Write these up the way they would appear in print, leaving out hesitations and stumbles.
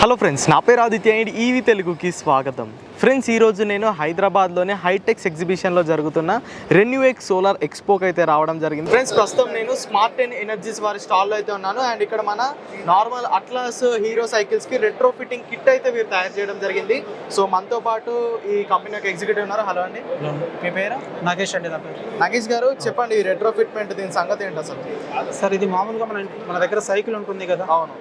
Hello friends, నా పేరు Aditya and EV తెలుగుకి స్వాగతం. ఫ్రెండ్స్, ఈరోజు నేను హైదరాబాద్లోనే హైటెక్స్ ఎగ్జిబిషన్లో జరుగుతున్న రెన్యూఎక్స్ సోలార్ ఎక్స్పోకి అయితే రావడం జరిగింది. ఫ్రెండ్స్, ప్రస్తుతం నేను స్మార్ట్ అండ్ ఎనర్జీస్ వారి స్టాల్లో అయితే ఉన్నాను. అండ్ ఇక్కడ మన నార్మల్ అట్లాస్ హీరో సైకిల్స్కి రెట్రో ఫిట్టింగ్ కిట్ అయితే వీరు తయారు చేయడం జరిగింది. సో మనతో పాటు ఈ కంపెనీ యొక్క ఎగ్జిక్యూటివ్ ఉన్నారు. హలో అండి, మీ పేరు? నాగేష్ అండి. నా పేరు నాగేష్ గారు. చెప్పండి, ఈ రెట్రో ఫిట్మెంట్ దీని సంగతి ఏంటి అసలు? సార్, ఇది మామూలుగా మన దగ్గర సైకిల్ ఉంటుంది కదా. అవును.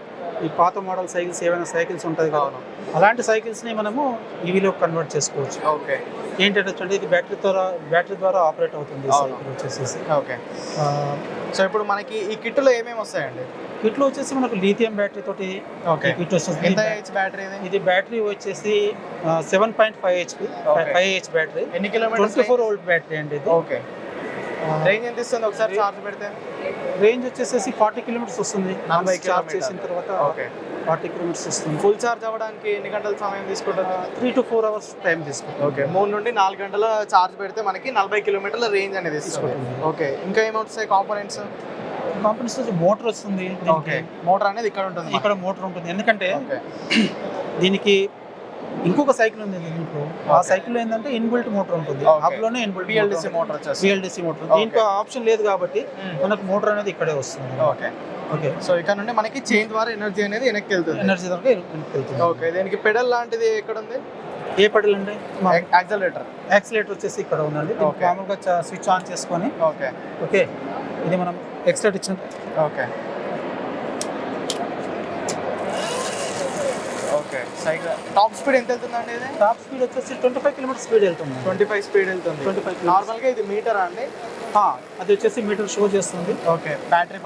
ఈ పాత మోడల్ సైకిల్స్ ఏమైనా సైకిల్స్ ఉంటుంది కదా, అలాంటి సైకిల్స్ని మనము ఈవీలో కన్వర్ట్ చేసుకోవచ్చు. ఓకే. ఏంటంటే ఇది బ్యాటరీ ద్వారా ఆపరేట్ అవుతుంది సైకిల్ వచ్చేసి. ఓకే. సో ఇప్పుడు మనకి ఈ కిట్లో ఏమేమి వస్తాయండి? కిట్లో వచ్చేసి మనకు లిథియం బ్యాటరీ తోటి కిట్ వస్తుంది. ఎంత హెచ్ బ్యాటరీ? ఇది బ్యాటరీ వచ్చేసి 7.5 HP 5H బ్యాటరీ. ఎన్ని కిలోమీటర్స్? 24 వోల్ట్ బ్యాటరీ అండి ఇది. ఓకే. రేంజ్ ఎంత ఇస్తుంది ఒకసారి చార్జ్ పెడితే? రేంజ్ వచ్చేసి 40 కిలోమీటర్స్ వస్తుంది. 40 చార్జ్ చేసిన తర్వాత 40 కిలోమీటర్స్ వస్తుంది. ఫుల్ చార్జ్ అవ్వడానికి ఎన్ని గంటల సమయం తీసుకుంటుంది? 3 to 4 hours టైం తీసుకుంటుంది. ఓకే. 3 నుండి 4 గంటల చార్జ్ పెడితే మనకి 40 కిలోమీటర్ల రేంజ్ అనేది తీసుకుంటుంది. ఓకే. ఇంకా ఏమవుతాయి కాంపోనెంట్స్? వచ్చి మోటార్ వస్తుంది. ఓకే. మోటార్ అనేది ఇక్కడ ఉంటుంది. ఇక్కడ మోటార్ ఉంటుంది. ఎందుకంటే దీనికి ఇంకొక సైకిల్ ఉంది దీంట్లో. ఆ సైకిల్ లో ఏంటంటే ఇన్బిల్ట్ మోటార్ ఉంటుంది. అందులోనే ఇన్బిల్ట్ VLDC మోటార్. దీంట్లో ఆప్షన్ లేదు కాబట్టి మనకు మోటార్ అనేది ఇక్కడే వస్తుంది. ఓకే. ఓకే. సో ఇక్కడ నుండి మనకి చైన్ ద్వారా ఎనర్జీ అనేది వెనక్కి వెళ్తుంది. ఓకే. దీనికి పెడల్ లాంటిది ఎక్కడ ఉంది? ఏ పెడల్ అండి? యాక్సిలరేటర్ వచ్చేసి ఇక్కడ ఉందండి. మామూలుగా స్విచ్ ఆన్ చేసుకొని ఓకే ఇది మనం ఎక్స్ట్రా ఇచ్చిన. Okay. Okay. Cycle top speed ఎంత వెళ్తుందండి? ఇది టాప్ స్పీడ్ వచ్చేసి 25 కిలోమీటర్ స్పీడ్ వెళ్తుంది. 25 స్పీడ్ వెళ్తుంది. 25. నార్మల్గా ఇది మీటరా అండి? అది వచ్చేసి మీటర్ షో చేస్తుంది. ఓకే. బ్యాటరీ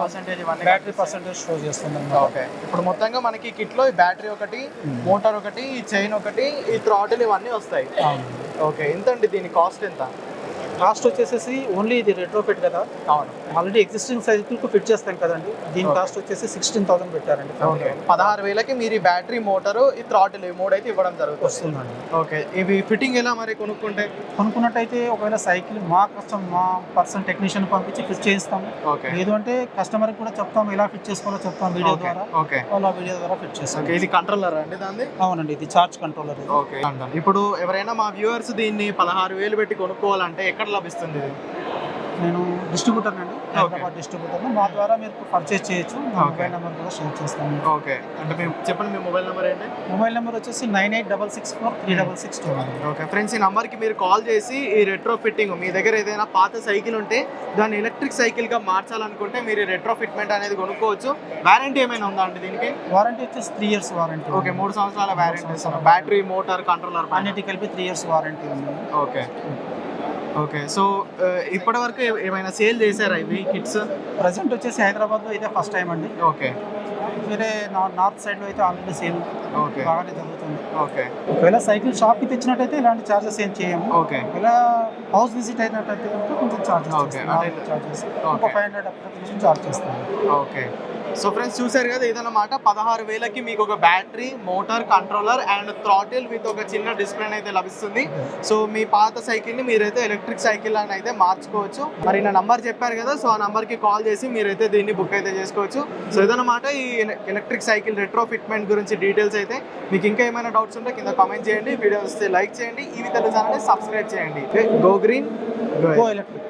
పర్సెంటేజ్ షో చేస్తుంది. ఓకే. ఇప్పుడు మొత్తంగా మనకి కిట్లో ఈ బ్యాటరీ ఒకటి, మోటార్ ఒకటి, ఈ చైన్ ఒకటి, ఈ థ్రాటిల్ ఇవన్నీ వస్తాయి. ఓకే. ఎంత అండి దీని కాస్ట్ ఎంత? కాస్ట్ వచ్చేసి ఓన్లీ ఇది రెట్రోఫిట్ కదా. అవును. ఆల్రెడీ ఎగ్జిస్టింగ్ సైకిల్కు ఫిట్ చేస్తాం కదండి. దీని కాస్ట్ వచ్చేసి 16,000 పెట్టారండి. 16,000కి మీరు ఈ బ్యాటరీ, మోటారు, ఈ థ్రాటిల్ ఈ మూడు అయితే ఇవ్వడం వస్తుందండి. ఓకే. ఇవి ఫిట్టింగ్ ఎలా మరి కొనుక్కున్నట్టయితే ఒకవేళ సైకిల్ మా పర్సన్ టెక్నీషియన్ పంపించి ఫిట్ చేయిస్తాము. లేదు అంటే కస్టమర్కి కూడా చెప్తాము, ఎలా ఫిట్ చేసుకోవాలో చెప్తాం వీడియో ద్వారా. వాళ్ళు ఆ వీడియో ద్వారా ఫిట్ చేస్తాం. ఇది కంట్రోలర్ అండి దాన్ని? అవునండి, ఇది చార్జ్ కంట్రోలర్. ఓకే. ఇప్పుడు ఎవరైనా మా వ్యూవర్స్ దీన్ని 16,000 పెట్టి కొనుక్కోవాలంటే ఎక్కడ లభిస్తుంది ఇది? నేను డిస్ట్రిబ్యూటర్ అండి, హైదరాబాద్ డిస్ట్రిబ్యూటర్. మా ద్వారా మీరు పర్చేస్ చేయొచ్చు. మా మొబైల్ నెంబర్ కూడా షేర్ చేస్తాను. ఓకే. అంటే మేము చెప్పండి, మీ మొబైల్ నెంబర్ ఏంటి? మొబైల్ నెంబర్ వచ్చేసి 9866436662. ఓకే. ఫ్రెండ్స్, ఈ నెంబర్కి మీరు కాల్ చేసి ఈ రెట్రో ఫిట్టింగ్, మీ దగ్గర ఏదైనా పాత సైకిల్ ఉంటే దాన్ని ఎలక్ట్రిక్ సైకిల్గా మార్చాలనుకుంటే మీరు రెట్రో ఫిట్మెంట్ అనేది కొనుక్కోవచ్చు. వారంటీ ఏమైనా ఉందా అండి దీనికి? వారంటీ వచ్చేసి 3 years వారంటీ. ఓకే. 3 సంవత్సరాల వారంటీ ఇస్తాను. బ్యాటరీ, మోటార్, కంట్రోలర్ అన్నిటి కలిపి 3 years వారంటీ ఉంది. ఓకే. ఓకే. సో ఇప్పటి వరకు ఏమైనా సేల్ చేశారా ఇవి కిట్స్? ప్రజెంట్ వచ్చేసి హైదరాబాద్లో అయితే ఫస్ట్ టైం అండి. ఓకే. వేరే నార్త్ సైడ్లో అయితే ఆల్రెడీ సేల్ బాగానే జరుగుతుంది. ఓకే. ఒకవేళ సైకిల్ షాప్కి తెచ్చినట్టయితే ఇలాంటి ఛార్జెస్ ఏం చేయము. ఓకే. ఒకవేళ హౌస్ విజిట్ అయినట్టయితే కొంచెం ఛార్జెస్ ఒక 500 అప్లికేషన్ ఛార్జ్ చేస్తాను. ఓకే. సో ఫ్రెండ్స్, చూసారు కదా, ఇదన్నమాట 16,000కి మీకు ఒక battery, motor, controller and throttle with ఒక చిన్న డిస్ప్లే అయితే లభిస్తుంది. సో మీ పాత సైకిల్ని మీరైతే ఎలక్ట్రిక్ సైకిల్ అని అయితే మార్చుకోవచ్చు. మరి నా నంబర్ చెప్పారు కదా, సో ఆ నంబర్కి కాల్ చేసి మీరైతే దీన్ని బుక్ అయితే చేసుకోవచ్చు. సో ఇదన్నమాట ఈ ఎలక్ట్రిక్ సైకిల్ రెట్రో ఫిట్మెంట్ గురించి డీటెయిల్స్ అయితే. మీకు ఇంకా ఏమైనా డౌట్స్ ఉంటే కింద కామెంట్ చేయండి, వీడియో వస్తే లైక్ చేయండి, ఈవీ తెలుగు ఛానల్ని సబ్స్క్రైబ్ చేయండి. Go green, go electric.